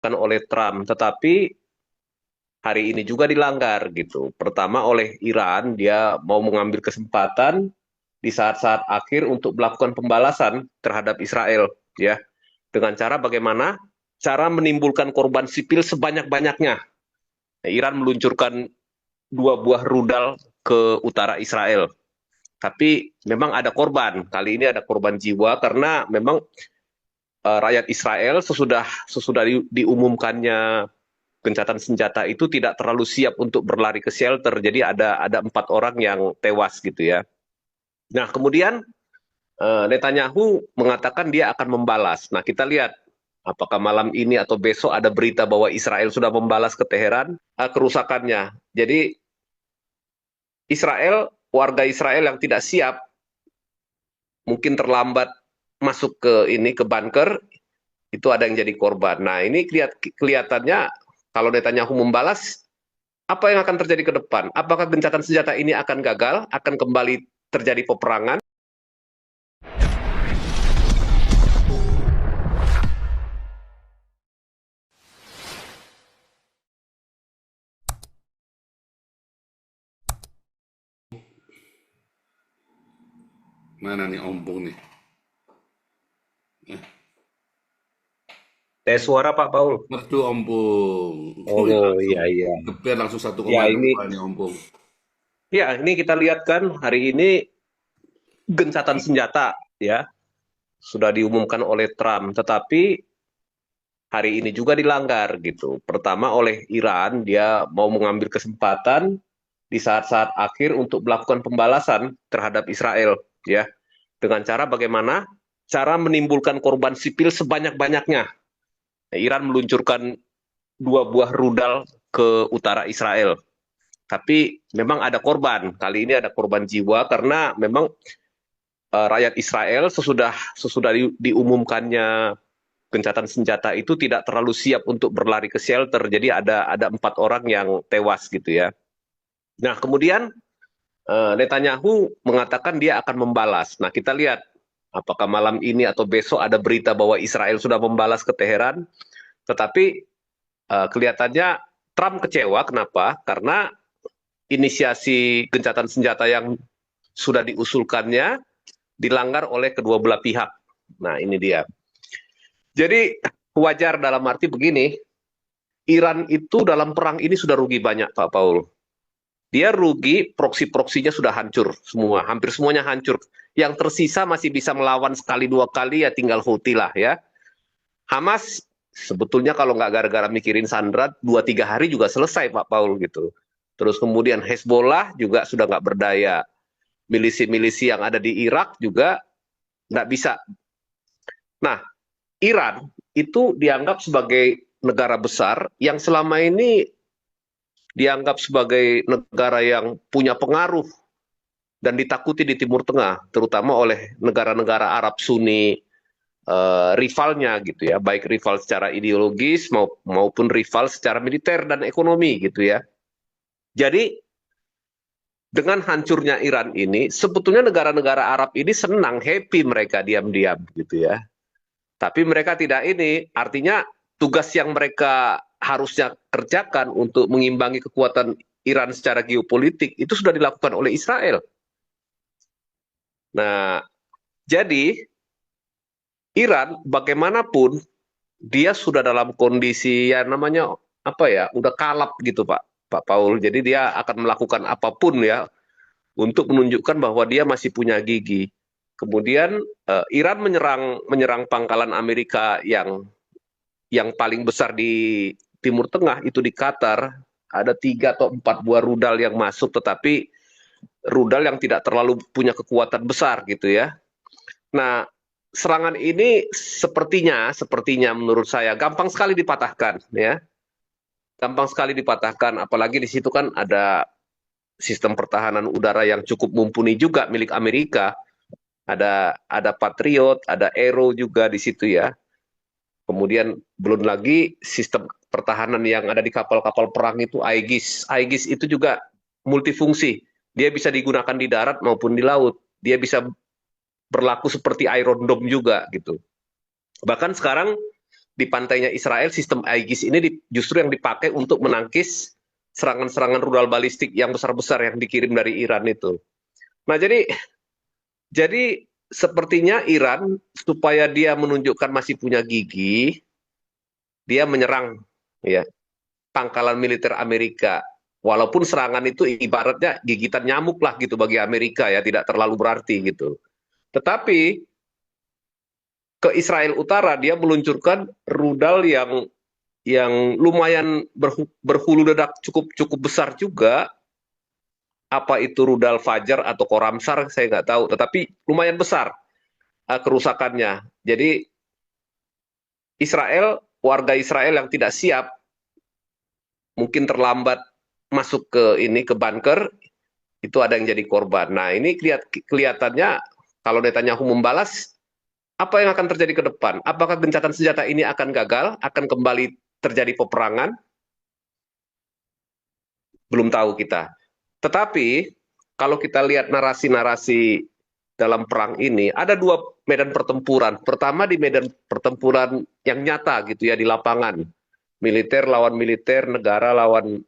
kan oleh Trump, tetapi hari ini juga dilanggar gitu. Pertama oleh Iran, dia mau mengambil kesempatan di saat-saat akhir untuk melakukan pembalasan terhadap Israel, ya. Dengan cara bagaimana? Cara menimbulkan korban sipil sebanyak-banyaknya. Iran meluncurkan 2 buah rudal ke utara Israel. Tapi memang ada korban. Kali ini ada korban jiwa karena memang rakyat Israel sesudah sesudah diumumkannya gencatan senjata itu tidak terlalu siap untuk berlari ke shelter. Jadi ada 4 orang yang tewas gitu ya. Nah kemudian Netanyahu mengatakan dia akan membalas. Nah kita lihat apakah malam ini atau besok ada berita bahwa Israel sudah membalas ke Teheran kerusakannya. Jadi warga Israel yang tidak siap mungkin terlambat masuk ke bunker itu ada yang jadi korban. Nah ini kelihatannya kalau Netanyahu membalas, apa yang akan terjadi ke depan? Apakah gencatan senjata ini akan gagal, akan kembali terjadi peperangan? Mana nih ompong nih? Tes suara Pak Paul. Merdu ompong. Wih, Oh langsung iya iya. geber langsung satu Ya koma ini dua nih ompong. ini kita lihat kan hari ini gencatan senjata ya sudah diumumkan oleh Trump, tetapi hari ini juga dilanggar gitu. Pertama oleh Iran, dia mau mengambil kesempatan di saat-saat akhir untuk melakukan pembalasan terhadap Israel ya. Dengan cara bagaimana? Cara menimbulkan korban sipil sebanyak-banyaknya. Iran meluncurkan 2 buah rudal ke utara Israel. Tapi memang ada korban. Kali ini ada korban jiwa karena memang rakyat Israel sesudah sesudah diumumkannya gencatan senjata itu tidak terlalu siap untuk berlari ke shelter. Jadi ada 4 orang yang tewas gitu ya. Nah kemudian Netanyahu mengatakan dia akan membalas. Nah kita lihat apakah malam ini atau besok ada berita bahwa Israel sudah membalas ke Teheran. Tetapi kelihatannya Trump kecewa. Kenapa? Karena inisiasi gencatan senjata yang sudah diusulkannya dilanggar oleh kedua belah pihak. Nah ini dia. Jadi wajar dalam arti begini, Iran itu dalam perang ini sudah rugi banyak Pak Paul. Dia rugi, proksi-proksinya sudah hancur semua, hampir semuanya hancur. Yang tersisa masih bisa melawan sekali 2 kali ya tinggal Houthi lah ya. Hamas sebetulnya kalau nggak gara-gara mikirin Sandra 2-3 hari juga selesai Pak Paul gitu. Terus kemudian Hezbollah juga sudah nggak berdaya. Milisi-milisi yang ada di Irak juga nggak bisa. Nah, Iran itu dianggap sebagai negara besar yang selama ini dianggap sebagai negara yang punya pengaruh dan ditakuti di Timur Tengah, terutama oleh negara-negara Arab Sunni rivalnya gitu ya, baik rival secara ideologis maupun rival secara militer dan ekonomi gitu ya. Jadi dengan hancurnya Iran ini, sebetulnya negara-negara Arab ini senang, happy mereka diam-diam gitu ya. Tapi mereka tidak ini, artinya tugas yang mereka harusnya kerjakan untuk mengimbangi kekuatan Iran secara geopolitik itu sudah dilakukan oleh Israel. Nah, jadi Iran bagaimanapun dia sudah dalam kondisi ya namanya apa ya, udah kalap gitu Pak Paul. Jadi dia akan melakukan apapun ya untuk menunjukkan bahwa dia masih punya gigi. Kemudian Iran menyerang menyerang pangkalan Amerika yang paling besar di Timur Tengah itu di Qatar. Ada 3 atau 4 buah rudal yang masuk, tetapi rudal yang tidak terlalu punya kekuatan besar gitu ya. Nah, serangan ini sepertinya menurut saya gampang sekali dipatahkan ya. Gampang sekali dipatahkan, apalagi di situ kan ada sistem pertahanan udara yang cukup mumpuni juga milik Amerika. Ada Patriot, ada Aero juga di situ ya. Kemudian belum lagi sistem pertahanan yang ada di kapal-kapal perang itu Aegis. Aegis itu juga multifungsi. Dia bisa digunakan di darat maupun di laut. Dia bisa berlaku seperti Iron Dome juga gitu. Bahkan sekarang di pantainya Israel, sistem Aegis ini justru yang dipakai untuk menangkis serangan-serangan rudal balistik yang besar-besar yang dikirim dari Iran itu. Nah, jadi sepertinya Iran supaya dia menunjukkan masih punya gigi, dia menyerang ya pangkalan militer Amerika. Walaupun serangan itu ibaratnya gigitan nyamuk lah gitu bagi Amerika ya, tidak terlalu berarti gitu. Tetapi ke Israel Utara dia meluncurkan rudal yang lumayan berhulu dedak cukup besar juga. Apa itu rudal Fajar atau Koramsar saya nggak tahu, tetapi lumayan besar kerusakannya. Jadi warga Israel yang tidak siap, mungkin terlambat masuk ke bunker, itu ada yang jadi korban. Nah, ini kelihatannya kalau Netanyahu membalas, apa yang akan terjadi ke depan? Apakah gencatan senjata ini akan gagal, akan kembali terjadi peperangan? Belum tahu kita. Tetapi kalau kita lihat narasi-narasi dalam perang ini, ada dua medan pertempuran. Pertama di medan pertempuran yang nyata gitu ya, di lapangan. Militer lawan militer, negara lawan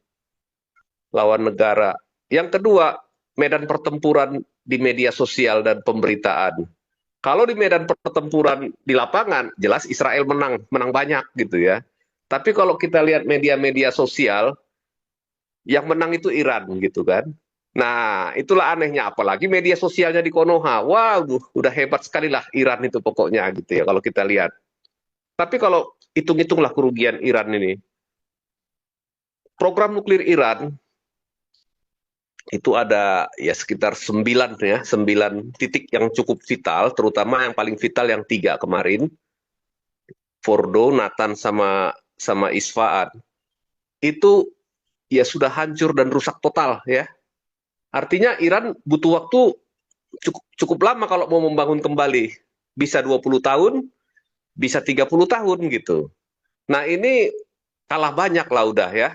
negara. Yang kedua, medan pertempuran di media sosial dan pemberitaan. Kalau di medan pertempuran di lapangan, jelas Israel menang banyak gitu ya. Tapi kalau kita lihat media-media sosial, yang menang itu Iran gitu kan. Nah, itulah anehnya, apalagi media sosialnya di Konoha. Wah, udah hebat sekali lah Iran itu pokoknya gitu ya kalau kita lihat. Tapi kalau hitung-hitunglah kerugian Iran ini. Program nuklir Iran itu ada ya sekitar 9 titik yang cukup vital, terutama yang paling vital yang 3 kemarin. Fordo, Natan sama Isfahan. Itu ya sudah hancur dan rusak total ya. Artinya Iran butuh waktu cukup lama kalau mau membangun kembali. Bisa 20 tahun, bisa 30 tahun gitu. Nah, ini kalah banyak lah udah ya.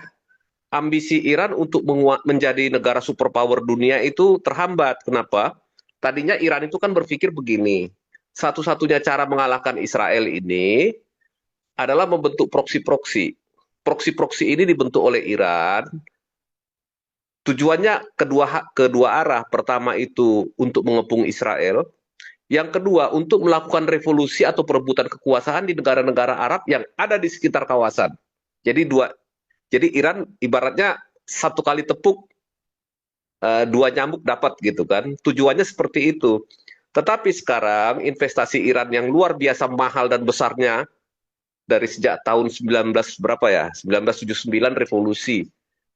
Ambisi Iran untuk menjadi negara superpower dunia itu terhambat. Kenapa? Tadinya Iran itu kan berpikir begini, satu-satunya cara mengalahkan Israel ini adalah membentuk proksi-proksi. Proksi-proksi ini dibentuk oleh Iran. Tujuannya kedua arah. Pertama itu untuk mengepung Israel. Yang kedua untuk melakukan revolusi atau perebutan kekuasaan di negara-negara Arab yang ada di sekitar kawasan. Jadi Iran ibaratnya satu kali tepuk dua nyamuk dapat gitu kan. Tujuannya seperti itu. Tetapi sekarang investasi Iran yang luar biasa mahal dan besarnya dari sejak tahun 1979 revolusi.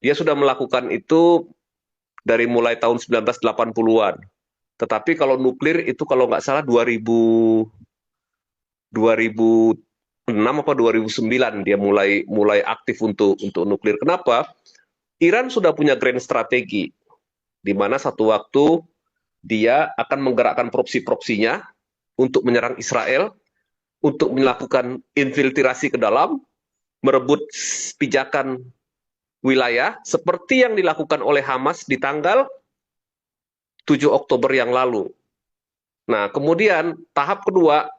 Dia sudah melakukan itu dari mulai tahun 1980-an. Tetapi kalau nuklir itu kalau nggak salah 2006 apa 2009 dia mulai aktif untuk nuklir. Kenapa? Iran sudah punya grand strategi di mana satu waktu dia akan menggerakkan proksi-proksinya untuk menyerang Israel, untuk melakukan infiltrasi ke dalam, merebut pijakan wilayah seperti yang dilakukan oleh Hamas di tanggal 7 Oktober yang lalu. Nah, kemudian tahap kedua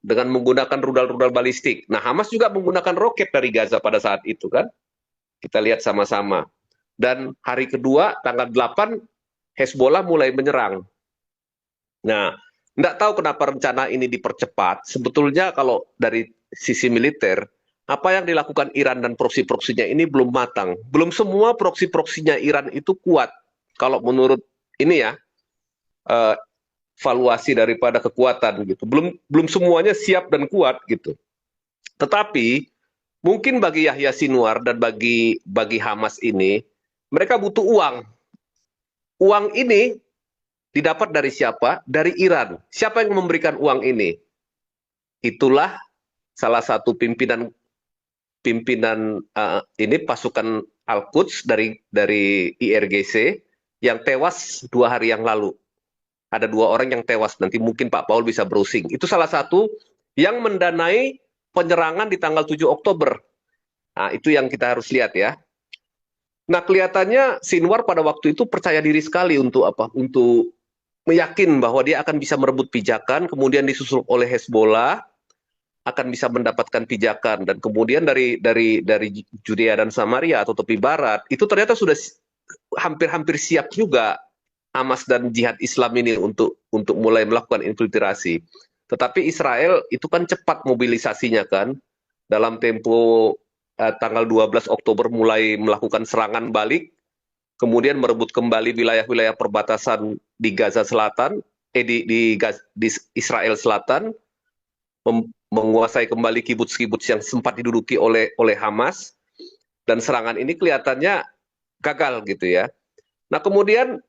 dengan menggunakan rudal-rudal balistik. Nah, Hamas juga menggunakan roket dari Gaza pada saat itu kan. Kita lihat sama-sama. Dan hari kedua, tanggal 8, Hezbollah mulai menyerang. Nah, tidak tahu kenapa rencana ini dipercepat. Sebetulnya kalau dari sisi militer, apa yang dilakukan Iran dan proksi-proksinya ini belum matang. Belum semua proksi-proksinya Iran itu kuat. Kalau menurut ini ya, valuasi daripada kekuatan gitu. Belum semuanya siap dan kuat gitu. Tetapi mungkin bagi Yahya Sinwar dan bagi Hamas ini, mereka butuh uang. Uang ini didapat dari siapa? Dari Iran. Siapa yang memberikan uang ini? Itulah salah satu pimpinan ini pasukan Al-Quds dari IRGC yang tewas 2 hari yang lalu. Ada 2 orang yang tewas. Nanti mungkin Pak Paul bisa browsing. Itu salah satu yang mendanai penyerangan di tanggal 7 Oktober. Nah, itu yang kita harus lihat ya. Nah, kelihatannya Sinwar pada waktu itu percaya diri sekali untuk apa? Untuk meyakin bahwa dia akan bisa merebut pijakan, kemudian disusul oleh Hezbollah. akan bisa mendapatkan pijakan, dan kemudian dari Judea dan Samaria atau tepi barat itu ternyata sudah hampir-hampir siap juga Hamas dan Jihad Islam ini untuk mulai melakukan infiltrasi. Tetapi Israel itu kan cepat mobilisasinya kan, dalam tempo tanggal 12 Oktober mulai melakukan serangan balik, kemudian merebut kembali wilayah-wilayah perbatasan di Gaza Selatan, di Israel Selatan, menguasai kembali kibuts-kibuts yang sempat diduduki oleh Hamas, dan serangan ini kelihatannya gagal gitu ya. Nah kemudian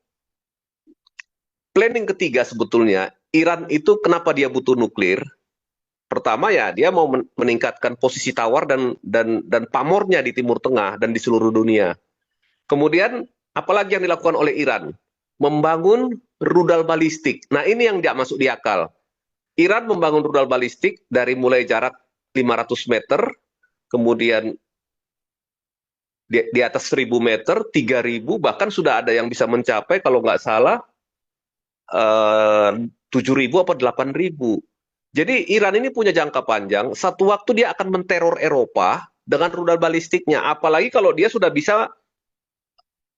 planning ketiga sebetulnya, Iran itu kenapa dia butuh nuklir? Pertama ya dia mau meningkatkan posisi tawar dan pamornya di Timur Tengah dan di seluruh dunia. Kemudian apalagi yang dilakukan oleh Iran? Membangun rudal balistik. Nah ini yang tidak masuk di akal. Iran membangun rudal balistik dari mulai jarak 500 meter, kemudian di atas 1.000 meter, 3.000, bahkan sudah ada yang bisa mencapai kalau nggak salah 7.000 apa 8.000. Jadi Iran ini punya jangka panjang, satu waktu dia akan menteror Eropa dengan rudal balistiknya, apalagi kalau dia sudah bisa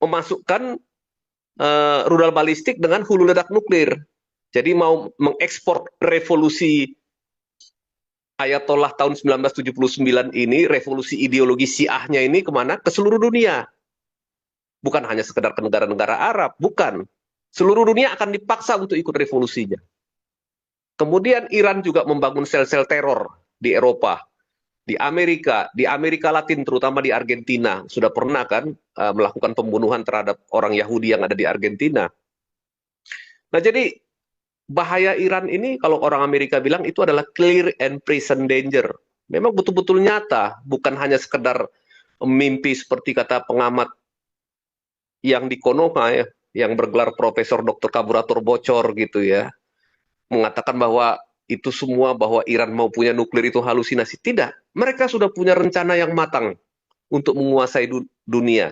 memasukkan rudal balistik dengan hulu ledak nuklir. Jadi mau mengekspor revolusi Ayatollah tahun 1979 ini, revolusi ideologi Syiahnya ini kemana? Ke seluruh dunia. Bukan hanya sekedar ke negara-negara Arab, bukan. Seluruh dunia akan dipaksa untuk ikut revolusinya. Kemudian Iran juga membangun sel-sel teror di Eropa, di Amerika Latin, terutama di Argentina. Sudah pernah kan melakukan pembunuhan terhadap orang Yahudi yang ada di Argentina. Nah jadi bahaya Iran ini kalau orang Amerika bilang itu adalah clear and present danger. Memang betul-betul nyata, bukan hanya sekedar mimpi seperti kata pengamat yang di Konoha ya, yang bergelar Profesor Dr. Kaburator Bocor gitu ya, mengatakan bahwa itu semua bahwa Iran mau punya nuklir itu halusinasi. Tidak, mereka sudah punya rencana yang matang untuk menguasai dunia.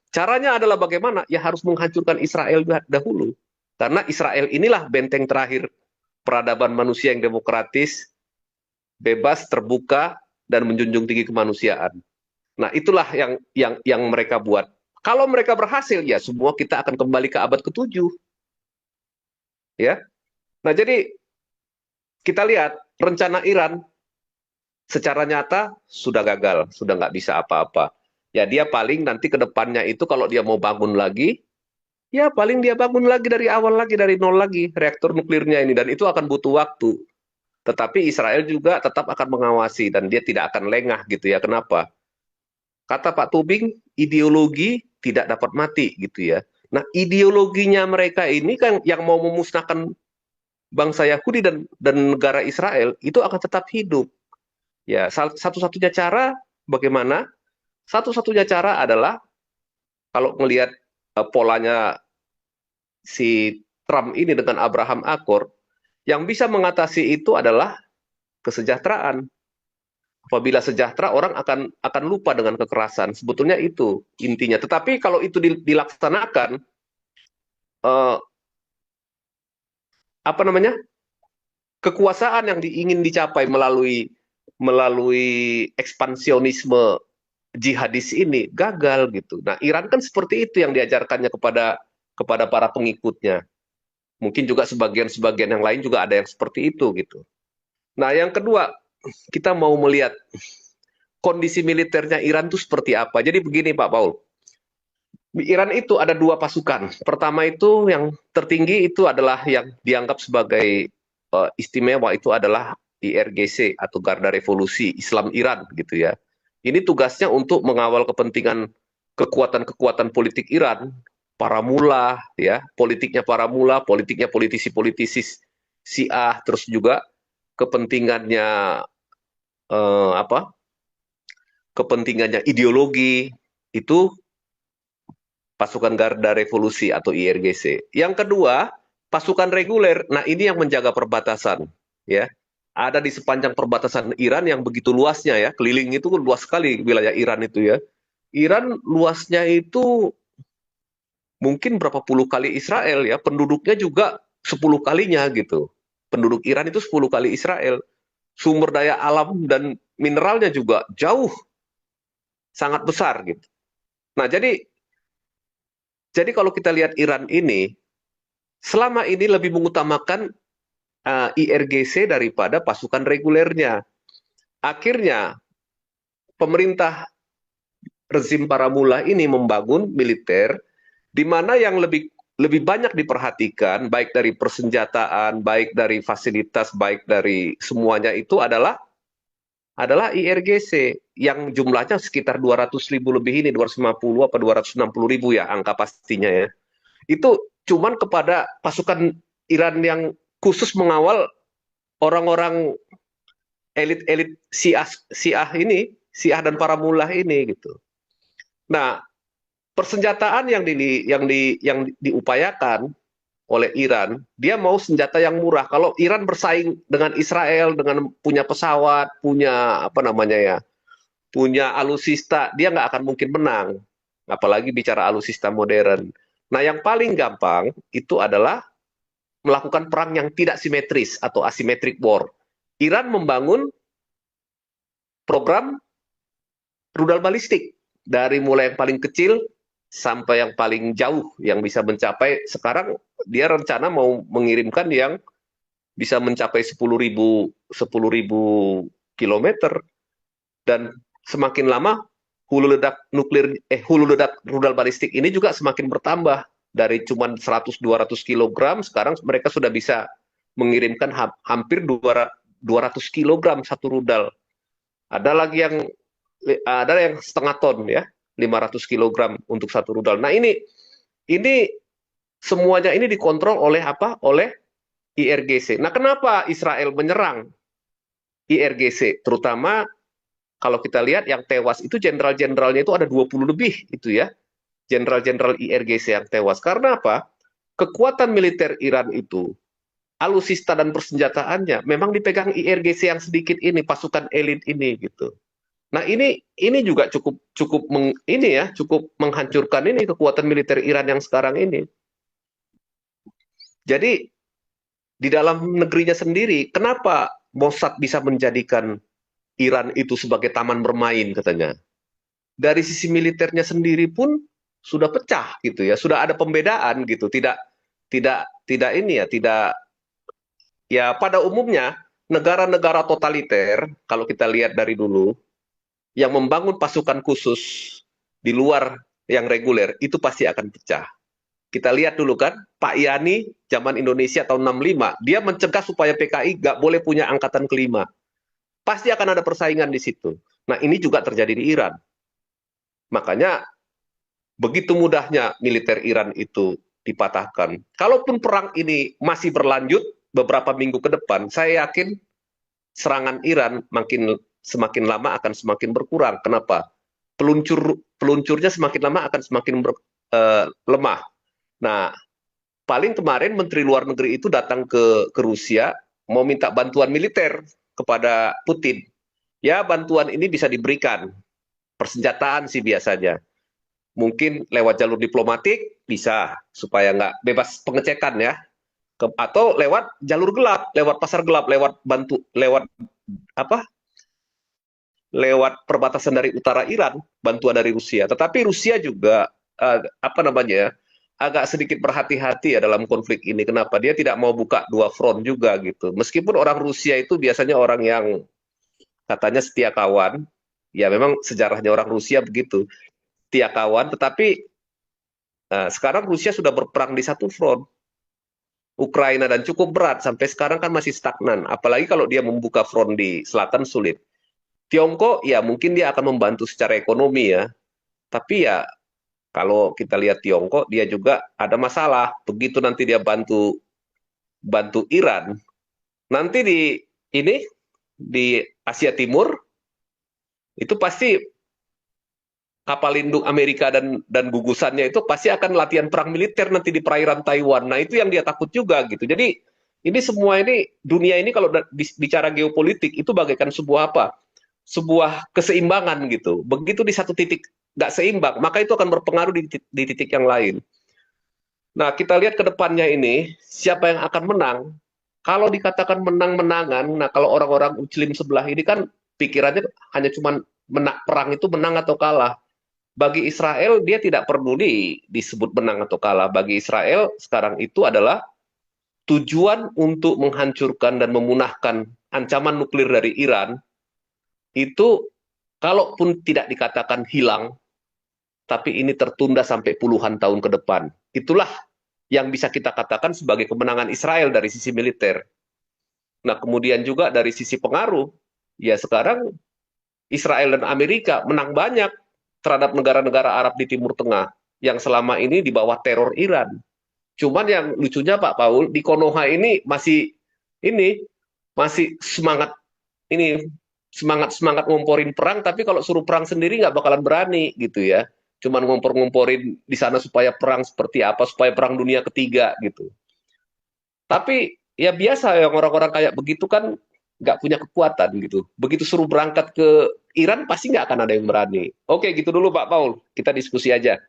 Caranya adalah bagaimana? Ya harus menghancurkan Israel dahulu. Karena Israel inilah benteng terakhir peradaban manusia yang demokratis, bebas, terbuka, dan menjunjung tinggi kemanusiaan. Nah, itulah yang mereka buat. Kalau mereka berhasil, ya semua kita akan kembali ke abad ke-7. Ya. Nah, jadi kita lihat rencana Iran secara nyata sudah gagal, sudah nggak bisa apa-apa. Ya dia paling nanti ke depannya itu kalau dia mau bangun lagi, ya paling dia bangun lagi dari awal lagi, dari nol lagi, reaktor nuklirnya ini. Dan itu akan butuh waktu. Tetapi Israel juga tetap akan mengawasi dan dia tidak akan lengah gitu ya. Kenapa? Kata Pak Tubing, ideologi tidak dapat mati gitu ya. Nah ideologinya mereka ini kan yang mau memusnahkan bangsa Yahudi dan negara Israel itu akan tetap hidup. Ya, satu-satunya cara bagaimana? Satu-satunya cara adalah kalau melihat polanya si Trump ini dengan Abraham Accord, yang bisa mengatasi itu adalah kesejahteraan. Apabila sejahtera, orang akan lupa dengan kekerasan. Sebetulnya itu intinya. Tetapi kalau itu dilaksanakan, eh, apa namanya, kekuasaan yang ingin dicapai melalui ekspansionisme jihadis ini gagal gitu. Nah, Iran kan seperti itu yang diajarkannya kepada para pengikutnya. Mungkin juga sebagian yang lain juga ada yang seperti itu gitu. Nah, yang kedua, kita mau melihat kondisi militernya Iran itu seperti apa. Jadi begini Pak Paul, di Iran itu ada dua pasukan. Pertama itu yang tertinggi itu adalah yang dianggap sebagai istimewa, itu adalah IRGC atau Garda Revolusi Islam Iran gitu ya. Ini tugasnya untuk mengawal kepentingan kekuatan-kekuatan politik Iran, para mula ya, politiknya para mula, politiknya politisi-politisi Syiah, terus juga kepentingannya apa? Kepentingannya ideologi, itu pasukan Garda Revolusi atau IRGC. Yang kedua, pasukan reguler. Nah, ini yang menjaga perbatasan, ya. Ada di sepanjang perbatasan Iran yang begitu luasnya ya, keliling itu luas sekali wilayah Iran itu ya. Iran luasnya itu mungkin berapa puluh kali Israel ya, penduduknya juga 10 kalinya gitu. Penduduk Iran itu 10 kali Israel. sumber daya alam dan mineralnya juga jauh sangat besar gitu. Nah, jadi kalau kita lihat Iran ini selama ini lebih mengutamakan IRGC daripada pasukan regulernya. Akhirnya pemerintah rezim Paramula ini membangun militer di mana yang lebih banyak diperhatikan baik dari persenjataan, baik dari fasilitas, baik dari semuanya itu adalah IRGC yang jumlahnya sekitar 200.000 lebih ini, 250 apa 260.000 ya angka pastinya ya. Itu cuman kepada pasukan Iran yang khusus mengawal orang-orang elit-elit Syiah ini, Syiah dan para mullah ini gitu. Nah, persenjataan yang diupayakan oleh Iran, dia mau senjata yang murah. Kalau Iran bersaing dengan Israel dengan punya pesawat, punya apa namanya ya, punya alusista, dia nggak akan mungkin menang. Apalagi bicara alusista modern. Nah, yang paling gampang itu adalah melakukan perang yang tidak simetris atau asymmetric war. Iran membangun program rudal balistik dari mulai yang paling kecil sampai yang paling jauh yang bisa mencapai, sekarang dia rencana mau mengirimkan yang bisa mencapai 10.000 kilometer, dan semakin lama hulu ledak rudal balistik ini juga semakin bertambah dari cuma 100-200 kilogram, sekarang mereka sudah bisa mengirimkan hampir 200 kilogram satu rudal. Ada yang setengah ton ya, 500 kilogram untuk satu rudal. Nah, ini semuanya ini dikontrol oleh apa? Oleh IRGC. Nah, kenapa Israel menyerang IRGC? Terutama kalau kita lihat yang tewas itu jenderal-jenderalnya itu ada 20 lebih itu ya. Jenderal-jenderal IRGC yang tewas. Karena apa? Kekuatan militer Iran itu, alusista dan persenjataannya memang dipegang IRGC yang sedikit ini, pasukan elit ini gitu. Nah, ini juga cukup menghancurkan ini kekuatan militer Iran yang sekarang ini. Jadi di dalam negerinya sendiri, kenapa Mossad bisa menjadikan Iran itu sebagai taman bermain katanya? Dari sisi militernya sendiri pun sudah pecah gitu ya, sudah ada pembedaan gitu, tidak ini ya, tidak ya pada umumnya negara-negara totaliter kalau kita lihat dari dulu yang membangun pasukan khusus di luar yang reguler itu pasti akan pecah. Kita lihat dulu kan, Pak Yani zaman Indonesia tahun 65, dia mencegah supaya PKI nggak boleh punya angkatan kelima. Pasti akan ada persaingan di situ. Nah, ini juga terjadi di Iran. Makanya begitu mudahnya militer Iran itu dipatahkan. Kalaupun perang ini masih berlanjut beberapa minggu ke depan, saya yakin serangan Iran semakin lama akan semakin berkurang. Kenapa? Peluncurnya semakin lama akan semakin lemah. Nah, paling kemarin Menteri Luar Negeri itu datang ke Rusia mau minta bantuan militer kepada Putin. Ya, bantuan ini bisa diberikan. Persenjataan sih biasanya. Mungkin lewat jalur diplomatik bisa supaya nggak bebas pengecekan ya. Atau lewat jalur gelap, lewat pasar gelap, lewat apa? Lewat perbatasan dari utara Iran, bantuan dari Rusia. Tetapi Rusia juga apa namanya ya, agak sedikit berhati-hati ya dalam konflik ini. Kenapa? Dia tidak mau buka dua front juga gitu. Meskipun orang Rusia itu biasanya orang yang katanya setia kawan, ya memang sejarahnya orang Rusia begitu, setia kawan, tetapi sekarang Rusia sudah berperang di satu front, Ukraina, dan cukup berat, sampai sekarang kan masih stagnan, apalagi kalau dia membuka front di selatan sulit. Tiongkok ya mungkin dia akan membantu secara ekonomi ya, tapi ya kalau kita lihat Tiongkok, dia juga ada masalah. Begitu nanti dia bantu Iran, nanti di Asia Timur itu pasti kapal induk Amerika dan gugusannya itu pasti akan latihan perang militer nanti di perairan Taiwan. Nah, itu yang dia takut juga gitu. Jadi ini semua ini dunia ini kalau bicara geopolitik itu bagaikan sebuah apa? Sebuah keseimbangan gitu. Begitu di satu titik nggak seimbang, maka itu akan berpengaruh di titik yang lain. Nah, kita lihat ke depannya ini, siapa yang akan menang? Kalau dikatakan menang-menangan, nah kalau orang-orang Muslim sebelah ini kan pikirannya hanya cuman perang itu menang atau kalah. Bagi Israel dia tidak peduli disebut menang atau kalah. Bagi Israel sekarang itu adalah tujuan untuk menghancurkan dan memunahkan ancaman nuklir dari Iran itu kalaupun tidak dikatakan hilang, tapi ini tertunda sampai puluhan tahun ke depan. Itulah yang bisa kita katakan sebagai kemenangan Israel dari sisi militer. Nah, kemudian juga dari sisi pengaruh, ya sekarang Israel dan Amerika menang banyak terhadap negara-negara Arab di Timur Tengah yang selama ini di bawah teror Iran. Cuman yang lucunya Pak Paul, di Konoha ini masih semangat ini semangat ngomporin perang, tapi kalau suruh perang sendiri nggak bakalan berani gitu ya. Cuman ngompor-ngomporin di sana supaya perang seperti apa, supaya perang dunia ketiga gitu. Tapi ya biasa yang orang-orang kayak begitu kan nggak punya kekuatan gitu. Begitu suruh berangkat ke Iran pasti nggak akan ada yang berani. Oke gitu dulu Pak Paul, kita diskusi aja.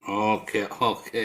Oke, oke.